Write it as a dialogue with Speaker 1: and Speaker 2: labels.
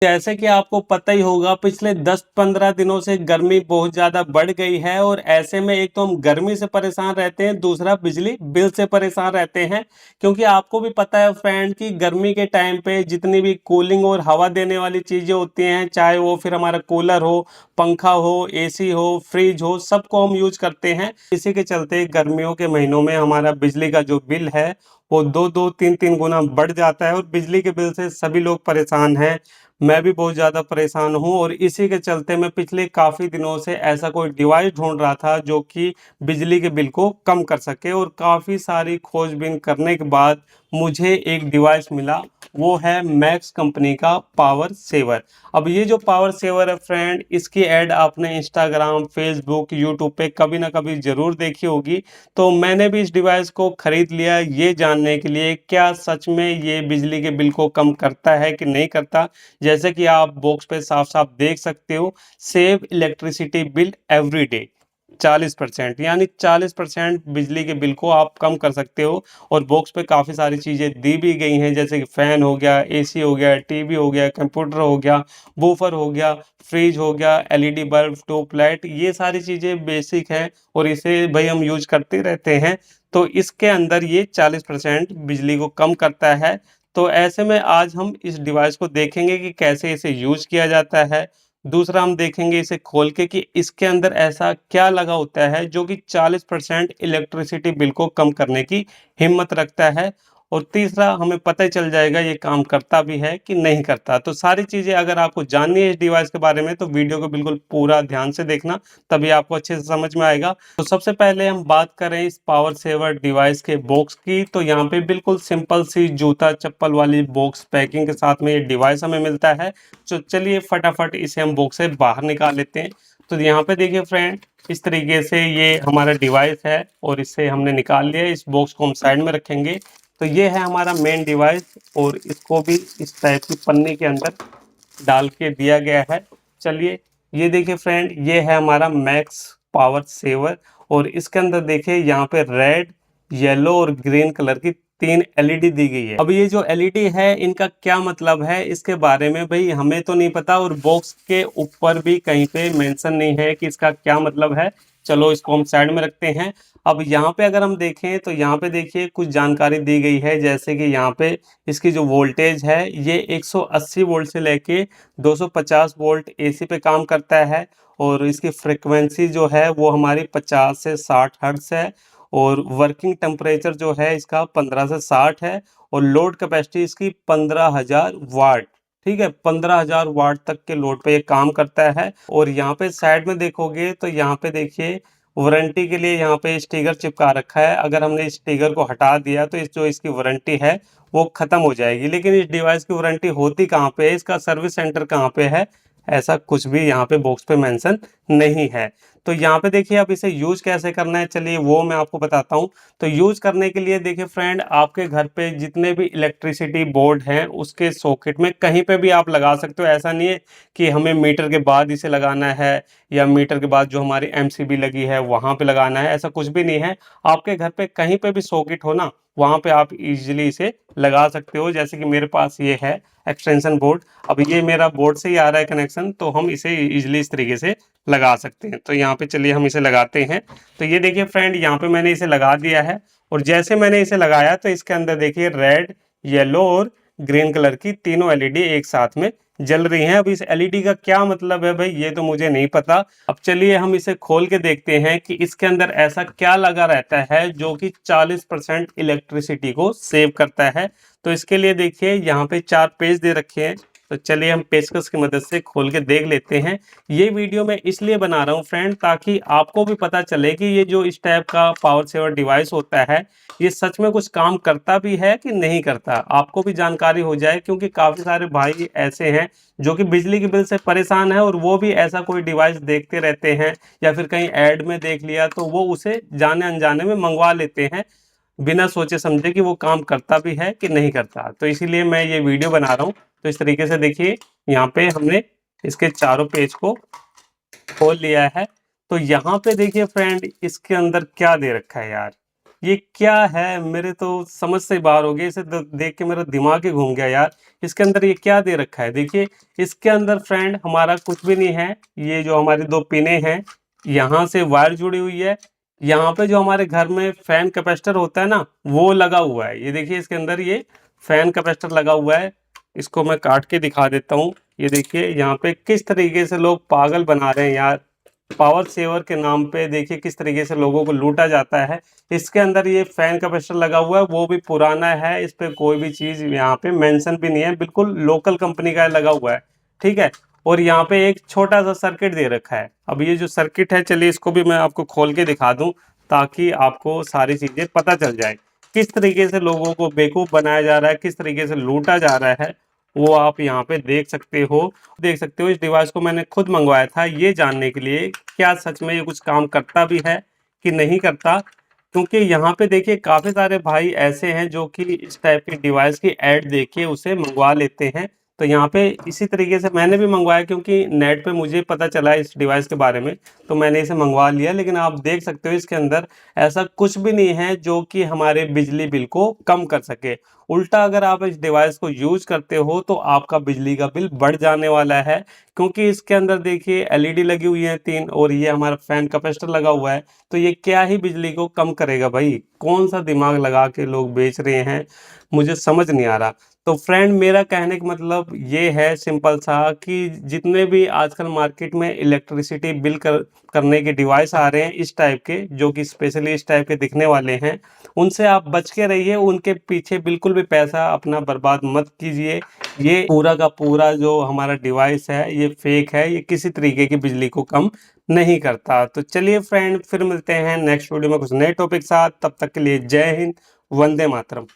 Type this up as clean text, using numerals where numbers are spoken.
Speaker 1: जैसे कि आपको पता ही होगा पिछले 10-15 दिनों से गर्मी बहुत ज़्यादा बढ़ गई है और ऐसे में एक तो हम गर्मी से परेशान रहते हैं, दूसरा बिजली बिल से परेशान रहते हैं। क्योंकि आपको भी पता है फ्रेंड कि गर्मी के टाइम पे जितनी भी कूलिंग और हवा देने वाली चीज़ें होती हैं, चाहे वो फिर हमारा कूलर हो, पंखा हो, एसी हो, फ्रिज हो, सबको हम यूज करते हैं। इसी के चलते गर्मियों के महीनों में हमारा बिजली का जो बिल है वो 2-2, 3-3 गुना बढ़ जाता है और बिजली के बिल से सभी लोग परेशान हैं। मैं भी बहुत ज़्यादा परेशान हूँ और इसी के चलते मैं पिछले काफ़ी दिनों से ऐसा कोई डिवाइस ढूंढ रहा था जो कि बिजली के बिल को कम कर सके और काफ़ी सारी खोजबीन करने के बाद मुझे एक डिवाइस मिला। वो है मैक्स कंपनी का पावर सेवर। अब ये जो पावर सेवर है फ्रेंड, इसकी ऐड आपने इंस्टाग्राम, फेसबुक, यूट्यूब पे कभी ना कभी ज़रूर देखी होगी। तो मैंने भी इस डिवाइस को खरीद लिया ये जानने के लिए क्या सच में ये बिजली के बिल को कम करता है कि नहीं करता। जैसे कि आप बॉक्स पे साफ-साफ देख सकते हो, save electricity bill every day 40%, यानी 40% बिजली के बिल को आप कम कर सकते हो। और बॉक्स पे काफ़ी सारी चीज़ें दी भी गई हैं जैसे कि फ़ैन हो गया, एसी हो गया, टीवी हो गया, कंप्यूटर हो गया, वूफर हो गया, फ्रिज हो गया, एलईडी बल्ब, ट्यूबलाइट, ये सारी चीज़ें बेसिक हैं और इसे भाई हम यूज़ करते रहते हैं। तो इसके अंदर ये 40% बिजली को कम करता है। तो ऐसे में आज हम इस डिवाइस को देखेंगे कि कैसे इसे यूज़ किया जाता है। दूसरा हम देखेंगे इसे खोल के कि इसके अंदर ऐसा क्या लगा होता है जो कि 40% इलेक्ट्रिसिटी बिल को कम करने की हिम्मत रखता है। और तीसरा हमें पता ही चल जाएगा ये काम करता भी है कि नहीं करता। तो सारी चीज़ें अगर आपको जाननी है इस डिवाइस के बारे में तो वीडियो को बिल्कुल पूरा ध्यान से देखना, तभी आपको अच्छे से समझ में आएगा। तो सबसे पहले हम बात करें इस पावर सेवर डिवाइस के बॉक्स की, तो यहाँ पे बिल्कुल सिंपल सी जूता चप्पल वाली बॉक्स पैकिंग के साथ में ये डिवाइस हमें मिलता है। तो चलिए फटाफट इसे हम बॉक्स से बाहर निकाल लेते हैं। तो यहाँ पे देखिए फ्रेंड, इस तरीके से ये हमारा डिवाइस है और इसे हमने निकाल लिया। इस बॉक्स को हम साइड में रखेंगे। तो ये है हमारा मेन डिवाइस और इसको भी इस टाइप की पन्नी के अंदर डाल के दिया गया है। चलिए ये देखिए फ्रेंड, ये है हमारा मैक्स पावर सेवर और इसके अंदर देखिए यहाँ पे रेड, येलो और ग्रीन कलर की 3 एलईडी दी गई है। अब ये जो एलईडी है इनका क्या मतलब है इसके बारे में भाई हमें तो नहीं पता और बॉक्स के ऊपर भी कहीं पे मेंशन नहीं है कि इसका क्या मतलब है। चलो इसको हम साइड में रखते हैं। अब यहाँ पे अगर हम देखें तो यहाँ पे देखिए कुछ जानकारी दी गई है जैसे कि यहाँ पे इसकी जो वोल्टेज है ये 180 वोल्ट से लेके 250 वोल्ट एसी पे काम करता है और इसकी फ्रिक्वेंसी जो है वो हमारी 50 से 60 हर्ट्ज है और वर्किंग टेम्परेचर जो है इसका 15 से 60 है और लोड कैपेसिटी इसकी 15,000 वाट। ठीक है, 15,000 वाट तक के लोड पे ये काम करता है। और यहाँ पे साइड में देखोगे तो यहाँ पे देखिए वारंटी के लिए यहाँ पे स्टिकर चिपका रखा है। अगर हमने इस स्टिकर को हटा दिया तो इस जो इसकी वारंटी है वो खत्म हो जाएगी। लेकिन इस डिवाइस की वारंटी होती कहाँ पे है, इसका सर्विस सेंटर कहाँ पे है, ऐसा कुछ भी यहाँ पे बॉक्स पे मेंशन नहीं है। तो यहाँ पे देखिए अब इसे यूज कैसे करना है, चलिए वो मैं आपको बताता हूँ। तो यूज करने के लिए देखिए फ्रेंड, आपके घर पे जितने भी इलेक्ट्रिसिटी बोर्ड हैं उसके सॉकेट में कहीं पे भी आप लगा सकते हो। ऐसा नहीं है कि हमें मीटर के बाद इसे लगाना है या मीटर के बाद जो हमारी एमसीबी लगी है वहां पे लगाना है, ऐसा कुछ भी नहीं है। आपके घर पे कहीं पे भी सॉकेट हो ना, वहां पे आप इजीली इसे लगा सकते हो। जैसे कि मेरे पास ये है एक्सटेंशन बोर्ड, अब ये मेरा बोर्ड से ही आ रहा है कनेक्शन, तो हम इसे इजीली इस तरीके से लगा सकते हैं। तो यहाँ पे चलिए हम इसे लगाते हैं। तो ये देखिए फ्रेंड, यहाँ पे मैंने इसे लगा दिया है और जैसे मैंने इसे लगाया तो इसके अंदर देखिए रेड, येलो और ग्रीन कलर की तीनों एलईडी एक साथ में जल रही हैं। अब इस एलईडी का क्या मतलब है भाई, ये तो मुझे नहीं पता। अब चलिए हम इसे खोल के देखते हैं कि इसके अंदर ऐसा क्या लगा रहता है जो कि 40% इलेक्ट्रिसिटी को सेव करता है। तो इसके लिए देखिए यहाँ पे 4 पेज दे रखे हैं। तो चलिए हम पेचकस की मदद से खोल के देख लेते हैं। ये वीडियो मैं इसलिए बना रहा हूँ फ्रेंड ताकि आपको भी पता चले कि ये जो इस टाइप का पावर सेवर डिवाइस होता है ये सच में कुछ काम करता भी है कि नहीं करता, आपको भी जानकारी हो जाए। क्योंकि काफ़ी सारे भाई ऐसे हैं जो कि बिजली के बिल से परेशान है और वो भी ऐसा कोई डिवाइस देखते रहते हैं या फिर कहीं ऐड में देख लिया तो वो उसे जाने अनजाने में मंगवा लेते हैं बिना सोचे समझे कि वो काम करता भी है कि नहीं करता। तो इसीलिए मैं ये वीडियो बना रहा हूँ। तो इस तरीके से देखिए यहाँ पे हमने इसके चारों पेज को खोल लिया है। तो यहाँ पे देखिए फ्रेंड, इसके अंदर क्या दे रखा है यार, ये क्या है? मेरे तो समझ से बाहर हो गया, इसे देख के मेरा दिमाग ही घूम गया यार। इसके अंदर ये क्या दे रखा है? देखिए, इसके अंदर फ्रेंड हमारा कुछ भी नहीं है। ये जो हमारी 2 पिनें हैं, यहाँ से वायर जुड़ी हुई है। यहाँ पे जो हमारे घर में फैन कैपेसिटर होता है ना, वो लगा हुआ है। ये देखिए, इसके अंदर ये फैन कैपेसिटर लगा हुआ है। इसको मैं काट के दिखा देता हूँ। ये देखिए, यहाँ पे किस तरीके से लोग पागल बना रहे हैं यार। पावर सेवर के नाम पे देखिए किस तरीके से लोगों को लूटा जाता है। इसके अंदर ये फैन कैपेसिटर लगा हुआ है, वो भी पुराना है। इस पे कोई भी चीज़ यहाँ पे मेंशन भी नहीं है, बिल्कुल लोकल कंपनी का लगा हुआ है, ठीक है। और यहाँ पे एक छोटा सा सर्किट दे रखा है। अब ये जो सर्किट है, चलिए इसको भी मैं आपको खोल के दिखा दूं, ताकि आपको सारी चीज़ें पता चल जाए किस तरीके से लोगों को बेवकूफ़ बनाया जा रहा है, किस तरीके से लूटा जा रहा है। वो आप यहाँ पे देख सकते हो। इस डिवाइस को मैंने खुद मंगवाया था, ये जानने के लिए क्या सच में ये कुछ काम करता भी है कि नहीं करता। क्योंकि यहाँ पे देखिए काफ़ी सारे भाई ऐसे हैं जो कि इस टाइप के डिवाइस की ऐड देख के उसे मंगवा लेते हैं। तो यहाँ पे इसी तरीके से मैंने भी मंगवाया, क्योंकि नेट पे मुझे पता चला इस डिवाइस के बारे में, तो मैंने इसे मंगवा लिया। लेकिन आप देख सकते हो इसके अंदर ऐसा कुछ भी नहीं है जो कि हमारे बिजली बिल को कम कर सके। उल्टा अगर आप इस डिवाइस को यूज करते हो तो आपका बिजली का बिल बढ़ जाने वाला है। क्योंकि इसके अंदर देखिए एलईडी लगी हुई है 3, और ये हमारा फैन कैपेसिटर लगा हुआ है। तो ये क्या ही बिजली को कम करेगा भाई? कौन सा दिमाग लगा के लोग बेच रहे हैं, मुझे समझ नहीं आ रहा। तो फ्रेंड, मेरा कहने का मतलब ये है सिंपल सा, कि जितने भी आजकल मार्केट में इलेक्ट्रिसिटी बिल करने के डिवाइस आ रहे हैं इस टाइप के, जो कि स्पेशली इस टाइप के दिखने वाले हैं, उनसे आप बच के रहिए। उनके पीछे बिल्कुल भी पैसा अपना बर्बाद मत कीजिए। ये पूरा का पूरा जो हमारा डिवाइस है ये फेक है, ये किसी तरीके की बिजली को कम नहीं करता। तो चलिए फ्रेंड, फिर मिलते हैं नेक्स्ट वीडियो में कुछ नए टॉपिक साथ। तब तक के लिए जय हिंद, वंदे मातरम।